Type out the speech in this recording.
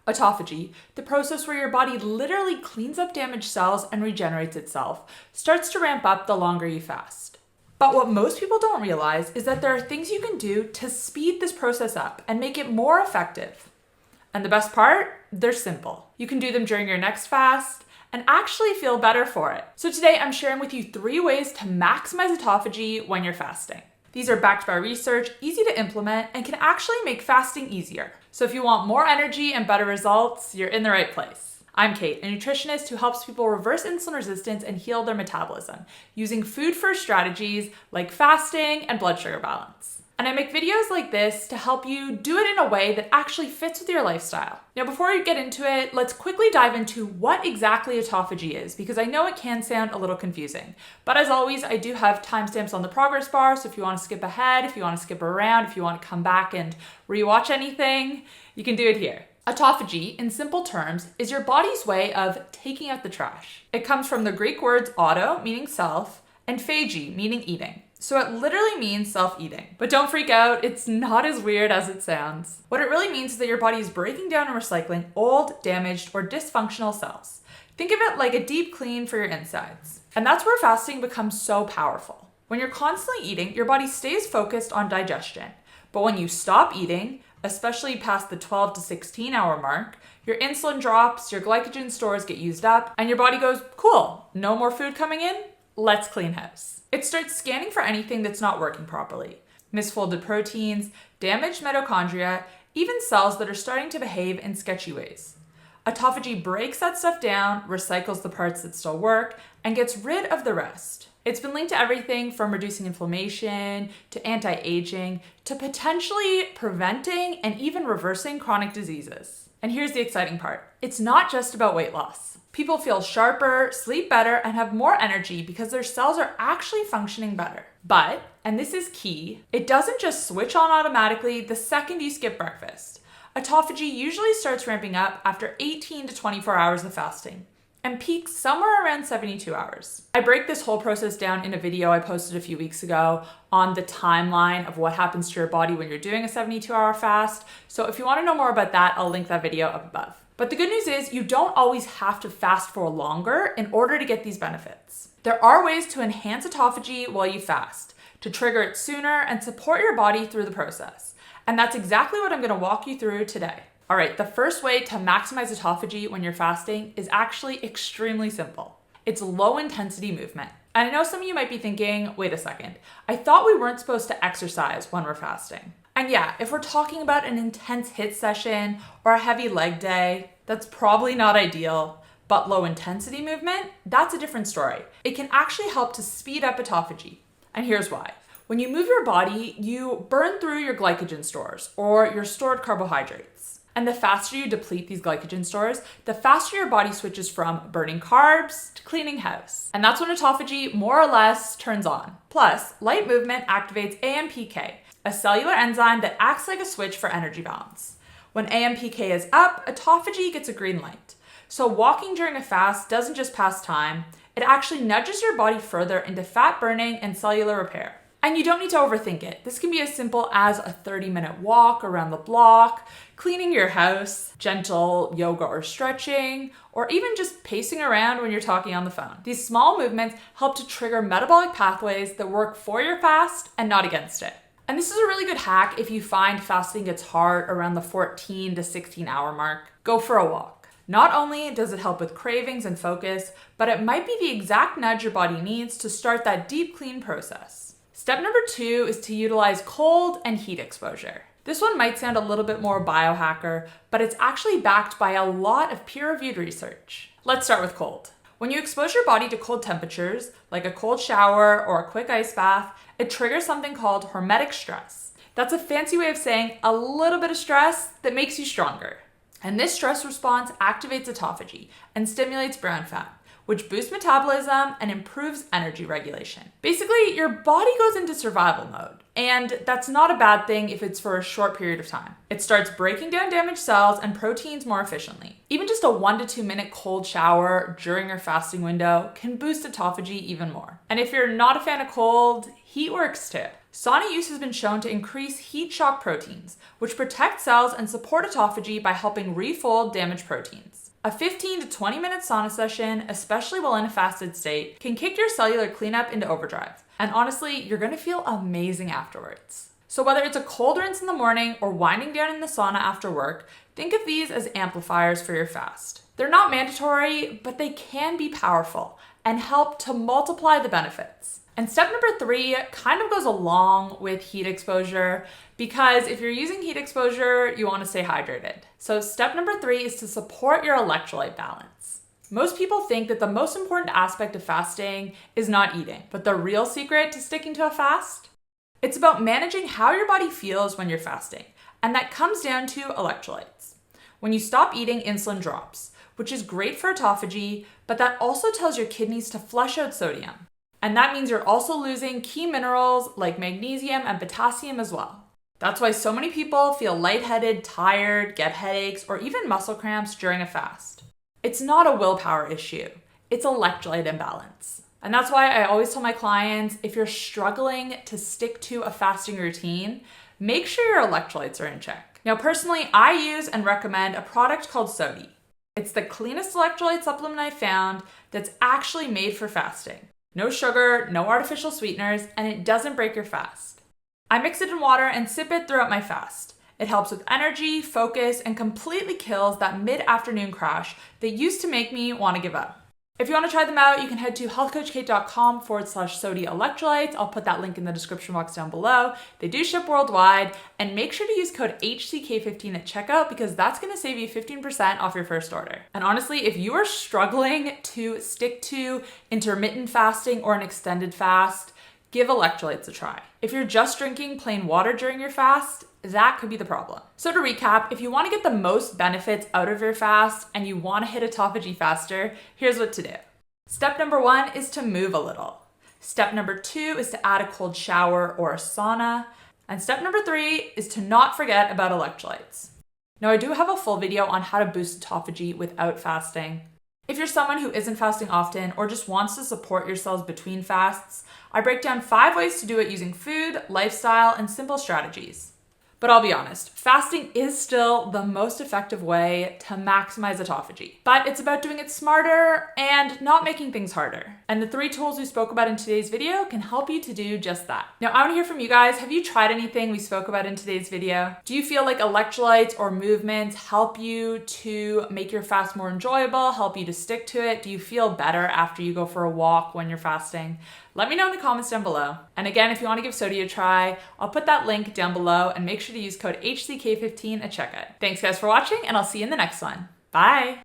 Autophagy, the process where your body literally cleans up damaged cells and regenerates itself, starts to ramp up the longer you fast. But what most people don't realize is that there are things you can do to speed this process up and make it more effective. And the best part? They're simple. You can do them during your next fast and actually feel better for it. So today I'm sharing with you 3 ways to maximize autophagy when you're fasting. These are backed by research, easy to implement, and can actually make fasting easier. So if you want more energy and better results, you're in the right place. I'm Kait, a nutritionist who helps people reverse insulin resistance and heal their metabolism using food-first strategies like fasting and blood sugar balance. And I make videos like this to help you do it in a way that actually fits with your lifestyle. Now, before we get into it, let's quickly dive into what exactly autophagy is, because I know it can sound a little confusing. But as always, I do have timestamps on the progress bar, so if you want to skip ahead, if you want to skip around, if you want to come back and rewatch anything, you can do it here. Autophagy, in simple terms, is your body's way of taking out the trash. It comes from the Greek words auto, meaning self, and phagy, meaning eating. So it literally means self-eating. But don't freak out, it's not as weird as it sounds. What it really means is that your body is breaking down and recycling old, damaged, or dysfunctional cells. Think of it like a deep clean for your insides. And that's where fasting becomes so powerful. When you're constantly eating, your body stays focused on digestion. But when you stop eating, especially past the 12 to 16 hour mark, your insulin drops, your glycogen stores get used up, and your body goes, cool, no more food coming in? Let's clean house. It starts scanning for anything that's not working properly. Misfolded proteins, damaged mitochondria, even cells that are starting to behave in sketchy ways. Autophagy breaks that stuff down, recycles the parts that still work, and gets rid of the rest. It's been linked to everything from reducing inflammation, to anti-aging, to potentially preventing and even reversing chronic diseases. And here's the exciting part. It's not just about weight loss. People feel sharper, sleep better, and have more energy because their cells are actually functioning better. But, and this is key, it doesn't just switch on automatically the second you skip breakfast. Autophagy usually starts ramping up after 18 to 24 hours of fasting and peaks somewhere around 72 hours. I break this whole process down in a video I posted a few weeks ago on the timeline of what happens to your body when you're doing a 72-hour fast. So if you want to know more about that, I'll link that video up above. But the good news is you don't always have to fast for longer in order to get these benefits. There are ways to enhance autophagy while you fast, to trigger it sooner and support your body through the process. And that's exactly what I'm going to walk you through today. All right, the first way to maximize autophagy when you're fasting is actually extremely simple. It's low intensity movement. And I know some of you might be thinking, wait a second, I thought we weren't supposed to exercise when we're fasting. And yeah, if we're talking about an intense HIIT session or a heavy leg day, that's probably not ideal. But low intensity movement, that's a different story. It can actually help to speed up autophagy. And here's why. When you move your body, you burn through your glycogen stores or your stored carbohydrates. And the faster you deplete these glycogen stores, the faster your body switches from burning carbs to cleaning house. And that's when autophagy more or less turns on. Plus, light movement activates AMPK, a cellular enzyme that acts like a switch for energy balance. When AMPK is up, autophagy gets a green light. So walking during a fast doesn't just pass time, it actually nudges your body further into fat burning and cellular repair. And you don't need to overthink it. This can be as simple as a 30-minute walk around the block, cleaning your house, gentle yoga or stretching, or even just pacing around when you're talking on the phone. These small movements help to trigger metabolic pathways that work for your fast and not against it. And this is a really good hack if you find fasting gets hard around the 14 to 16 hour mark. Go for a walk. Not only does it help with cravings and focus, but it might be the exact nudge your body needs to start that deep clean process. Step number 2 is to utilize cold and heat exposure. This one might sound a little bit more biohacker, but it's actually backed by a lot of peer-reviewed research. Let's start with cold. When you expose your body to cold temperatures, like a cold shower or a quick ice bath, it triggers something called hormetic stress. That's a fancy way of saying a little bit of stress that makes you stronger. And this stress response activates autophagy and stimulates brown fat, which boosts metabolism and improves energy regulation. Basically, your body goes into survival mode, and that's not a bad thing if it's for a short period of time. It starts breaking down damaged cells and proteins more efficiently. Even just a 1 to 2 minute cold shower during your fasting window can boost autophagy even more. And if you're not a fan of cold, heat works too. Sauna use has been shown to increase heat shock proteins, which protect cells and support autophagy by helping refold damaged proteins. A 15 to 20 minute sauna session, especially while in a fasted state, can kick your cellular cleanup into overdrive. And honestly, you're gonna feel amazing afterwards. So whether it's a cold rinse in the morning or winding down in the sauna after work, think of these as amplifiers for your fast. They're not mandatory, but they can be powerful and help to multiply the benefits. And step number 3 kind of goes along with heat exposure, because if you're using heat exposure, you want to stay hydrated. So step number 3 is to support your electrolyte balance. Most people think that the most important aspect of fasting is not eating, but the real secret to sticking to a fast? It's about managing how your body feels when you're fasting, and that comes down to electrolytes. When you stop eating, insulin drops, which is great for autophagy, but that also tells your kidneys to flush out sodium. And that means you're also losing key minerals like magnesium and potassium as well. That's why so many people feel lightheaded, tired, get headaches, or even muscle cramps during a fast. It's not a willpower issue, it's electrolyte imbalance. And that's why I always tell my clients, if you're struggling to stick to a fasting routine, make sure your electrolytes are in check. Now, personally, I use and recommend a product called Sodi. It's the cleanest electrolyte supplement I found that's actually made for fasting. No sugar, no artificial sweeteners, and it doesn't break your fast. I mix it in water and sip it throughout my fast. It helps with energy, focus, and completely kills that mid-afternoon crash that used to make me want to give up. If you want to try them out, you can head to healthcoachkait.com/Sodi electrolytes. I'll put that link in the description box down below. They do ship worldwide, and make sure to use code HCK15 at checkout because that's going to save you 15% off your first order. And honestly, if you are struggling to stick to intermittent fasting or an extended fast, give electrolytes a try. If you're just drinking plain water during your fast, that could be the problem. So to recap, if you want to get the most benefits out of your fast and you want to hit autophagy faster, here's what to do. Step number 1 is to move a little. Step number 2 is to add a cold shower or a sauna. And step number 3 is to not forget about electrolytes. Now, I do have a full video on how to boost autophagy without fasting. If you're someone who isn't fasting often or just wants to support your cells between fasts, I break down 5 ways to do it using food, lifestyle, and simple strategies. But I'll be honest, fasting is still the most effective way to maximize autophagy. But it's about doing it smarter and not making things harder. And the 3 tools we spoke about in today's video can help you to do just that. Now, I want to hear from you guys. Have you tried anything we spoke about in today's video? Do you feel like electrolytes or movements help you to make your fast more enjoyable, help you to stick to it? Do you feel better after you go for a walk when you're fasting? Let me know in the comments down below. And again, if you want to give Sodi a try, I'll put that link down below and make sure to use code HCK15 at checkout. Thanks guys for watching, and I'll see you in the next one. Bye.